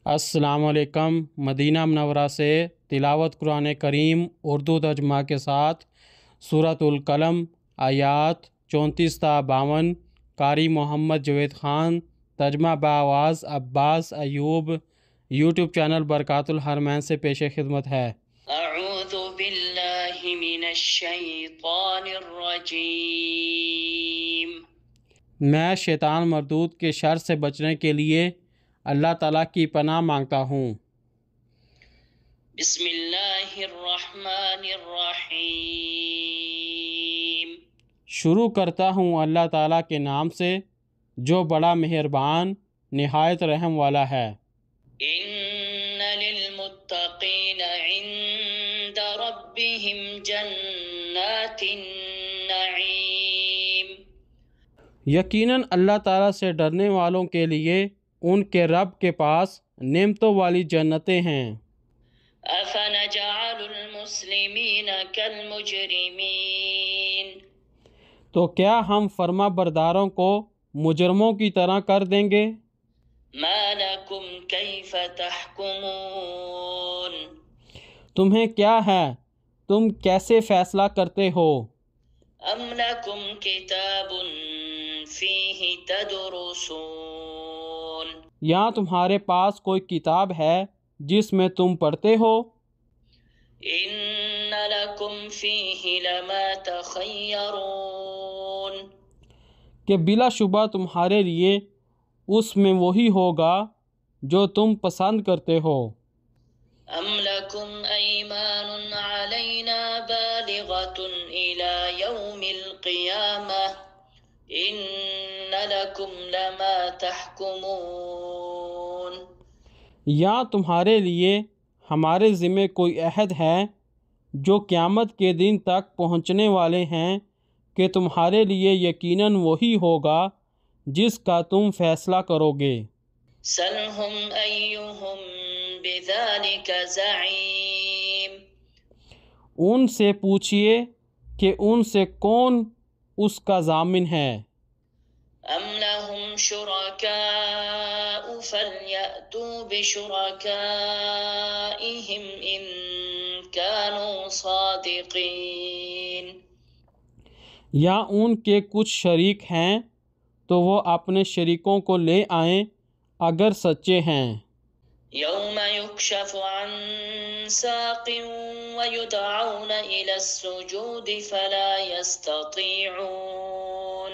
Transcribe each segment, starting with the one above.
السلام علیکم۔ مدینہ منورہ سے تلاوت قرآن کریم اردو ترجمہ کے ساتھ سورۃ القلم آیات 34 تا 52، قاری محمد جاوید خان، ترجمہ بآواز عباس ایوب، یوٹیوب چینل برکات الحرمین سے پیش خدمت ہے۔ اعوذ باللہ من الشیطان الرجیم۔ میں شیطان مردود کے شر سے بچنے کے لیے اللہ تعالیٰ کی پناہ مانگتا ہوں۔ بسم اللہ الرحمن الرحیم۔ شروع کرتا ہوں اللہ تعالیٰ کے نام سے جو بڑا مہربان نہایت رحم والا ہے۔ ان للمتقین عند ربهم جنات النعیم۔ یقیناً اللہ تعالیٰ سے ڈرنے والوں کے لیے ان کے رب کے پاس نعمتوں والی جنتیں ہیں۔ افنجعل المسلمین کالمجرمین۔ تو کیا ہم فرما برداروں کو مجرموں کی طرح کر دیں گے؟ ما لکم کیف تحکمون۔ تمہیں کیا ہے، تم کیسے فیصلہ کرتے ہو؟ ام لکم کتاب فیہ تدرسون۔ یا تمہارے پاس کوئی کتاب ہے جس میں تم پڑھتے ہو؟ ان لکم فیہ لما تخیرون۔ کہ بلا شبہ تمہارے لیے اس میں وہی ہوگا جو تم پسند کرتے ہو۔ ام لکم ایمان علینا بالغۃ الی یوم القیامہ ان لکم لما تحکمون۔ یا تمہارے لیے ہمارے ذمہ کوئی عہد ہے جو قیامت کے دن تک پہنچنے والے ہیں کہ تمہارے لیے یقیناً وہی ہوگا جس کا تم فیصلہ کرو گے۔ سلہم ایہم بذالک زعیم۔ ان سے پوچھئے کہ ان سے کون اس کا ضامن ہے۔ ام لہم شرکاء فلیأتوا بشرکائہم ان کانوا صادقین۔ یا ان کے کچھ شریک ہیں تو وہ اپنے شریکوں کو لے آئیں اگر سچے ہیں۔ یوم یکشف عن ساق ویدعون الی السجود فلا یستطیعون۔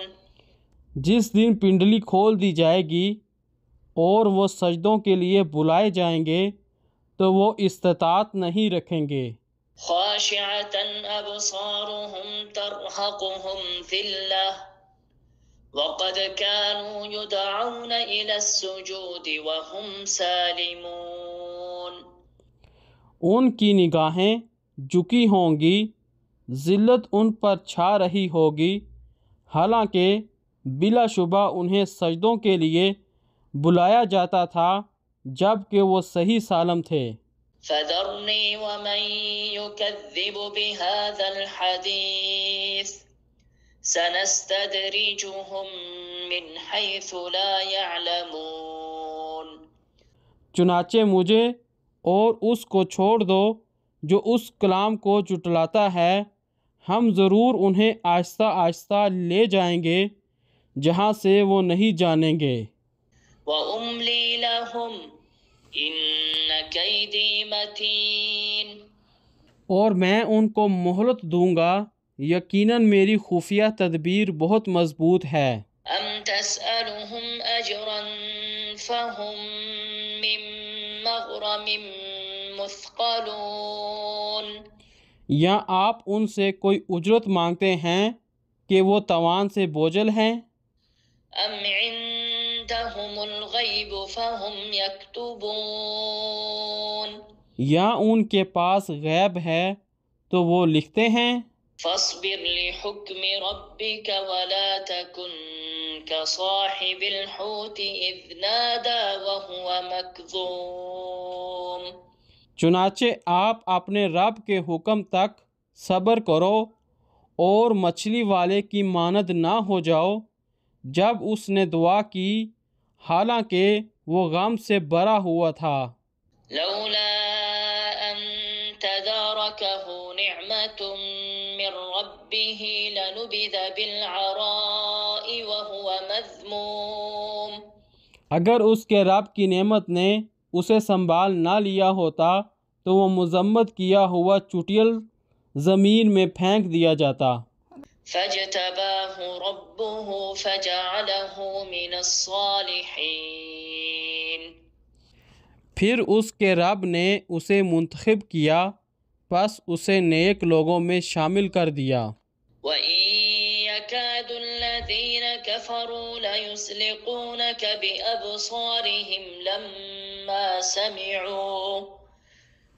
جس دن پنڈلی کھول دی جائے گی اور وہ سجدوں کے لیے بلائے جائیں گے تو وہ استطاعت نہیں رکھیں گے۔ خاشعۃ ابصارهم ترہقهم ذلہ وقد كانوا يدعون الى السجود وهم سالمون۔ ان کی نگاہیں جھکی ہوں گی، ذلت ان پر چھا رہی ہوگی، حالانکہ بلا شبہ انہیں سجدوں کے لیے بلایا جاتا تھا جب کہ وہ صحیح سالم تھے۔ فذرنی ومن یکذب بہذا الحدیث سنستدرجهم من حیث لا یعلمون۔ چنانچہ مجھے اور اس کو چھوڑ دو جو اس کلام کو جھٹلاتا ہے، ہم ضرور انہیں آہستہ آہستہ لے جائیں گے جہاں سے وہ نہیں جانیں گے۔ وَأُمْلِي لَهُمْ إِنَّ كَيْدِي مَتِينٌ۔ اور میں ان کو مہلت دوں گا، یقیناً میری خفیہ تدبیر بہت مضبوط ہے۔ أَمْ تَسْأَلُهُمْ أَجْرًا فَهُمْ مِنْ مَغْرَمٍ مُثْقَلُونَ۔ یا آپ ان سے کوئی اجرت مانگتے ہیں کہ وہ تاوان سے بوجھل ہیں؟ أَمْ عِنْدَهُمُ الْغَيْبُ فَهُمْ يَكْتُبُونَ۔ یا ان کے پاس غیب ہے تو وہ لکھتے ہیں۔ فَاصْبِرْ لِحُكْمِ رَبِّكَ وَلَا تَكُنْ كَصَاحِبِ الْحُوتِ إِذْ نَادَى وَهُوَ مَكْظُومٌ۔ چنانچہ آپ اپنے رب کے حکم تک صبر کرو اور مچھلی والے کی مانند نہ ہو جاؤ جب اس نے دعا کی حالانکہ وہ غم سے بھرا ہوا تھا۔ لولا أن تداركه نعمة من ربه لنبذ بالعراء وهو مذموم۔ اگر اس کے رب کی نعمت نے اسے سنبھال نہ لیا ہوتا تو وہ مذمت کیا ہوا چٹیل زمین میں پھینک دیا جاتا۔ فاجتباه ربه فجعله من الصالحين۔ پھر اس کے رب نے اسے منتخب کیا، پس اسے نیک لوگوں میں شامل کر دیا۔ وَإِن يَكَادُ الَّذِينَ كَفَرُوا لَيُزْلِقُونَكَ بِأَبْصَارِهِمْ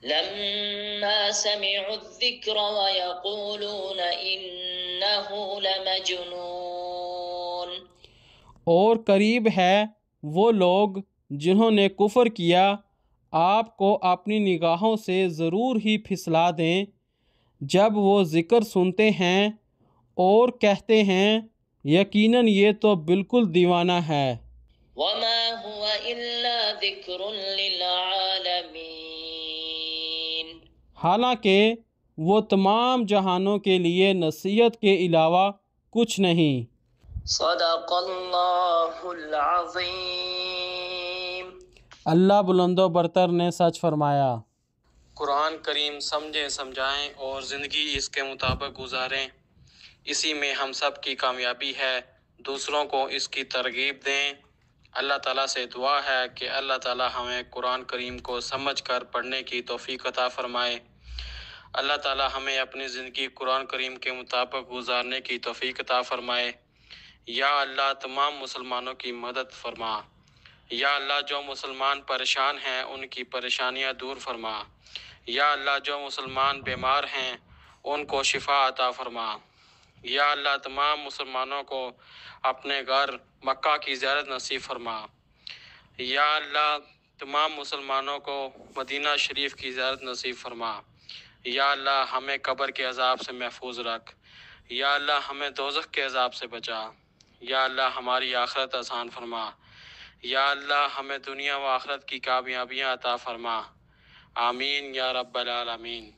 لَمَّا سَمِعُوا الذِّكْرَ وَيَقُولُونَ إِنَّهُ لَمَجْنُونٌ۔ اور قریب ہے وہ لوگ جنہوں نے کفر کیا آپ کو اپنی نگاہوں سے ضرور ہی پھسلا دیں جب وہ ذکر سنتے ہیں، اور کہتے ہیں یقیناً یہ تو بالکل دیوانہ ہے۔ وَمَا هُوَ إِلَّا ذِكْرٌ لِّلْعَالَمِينَ۔ حالانکہ وہ تمام جہانوں کے لیے نصیحت کے علاوہ کچھ نہیں۔ صدق اللہ العظیم۔ اللہ بلند و برتر نے سچ فرمایا۔ قرآن کریم سمجھیں، سمجھائیں اور زندگی اس کے مطابق گزاریں، اسی میں ہم سب کی کامیابی ہے۔ دوسروں کو اس کی ترغیب دیں۔ اللہ تعالیٰ سے دعا ہے کہ اللہ تعالیٰ ہمیں قرآن کریم کو سمجھ کر پڑھنے کی توفیق عطا فرمائے۔ اللہ تعالیٰ ہمیں اپنی زندگی قرآن کریم کے مطابق گزارنے کی توفیق عطا فرمائے۔ یا اللہ تمام مسلمانوں کی مدد فرما۔ یا اللہ جو مسلمان پریشان ہیں ان کی پریشانیاں دور فرما۔ یا اللہ جو مسلمان بیمار ہیں ان کو شفا عطا فرما۔ یا اللہ تمام مسلمانوں کو اپنے گھر مکہ کی زیارت نصیب فرما۔ یا اللہ تمام مسلمانوں کو مدینہ شریف کی زیارت نصیب فرما۔ یا اللہ ہمیں قبر کے عذاب سے محفوظ رکھ۔ یا اللہ ہمیں دوزخ کے عذاب سے بچا۔ یا اللہ ہماری آخرت آسان فرما۔ یا اللہ ہمیں دنیا و آخرت کی کامیابیاں عطا فرما۔ آمین یا رب العالمین۔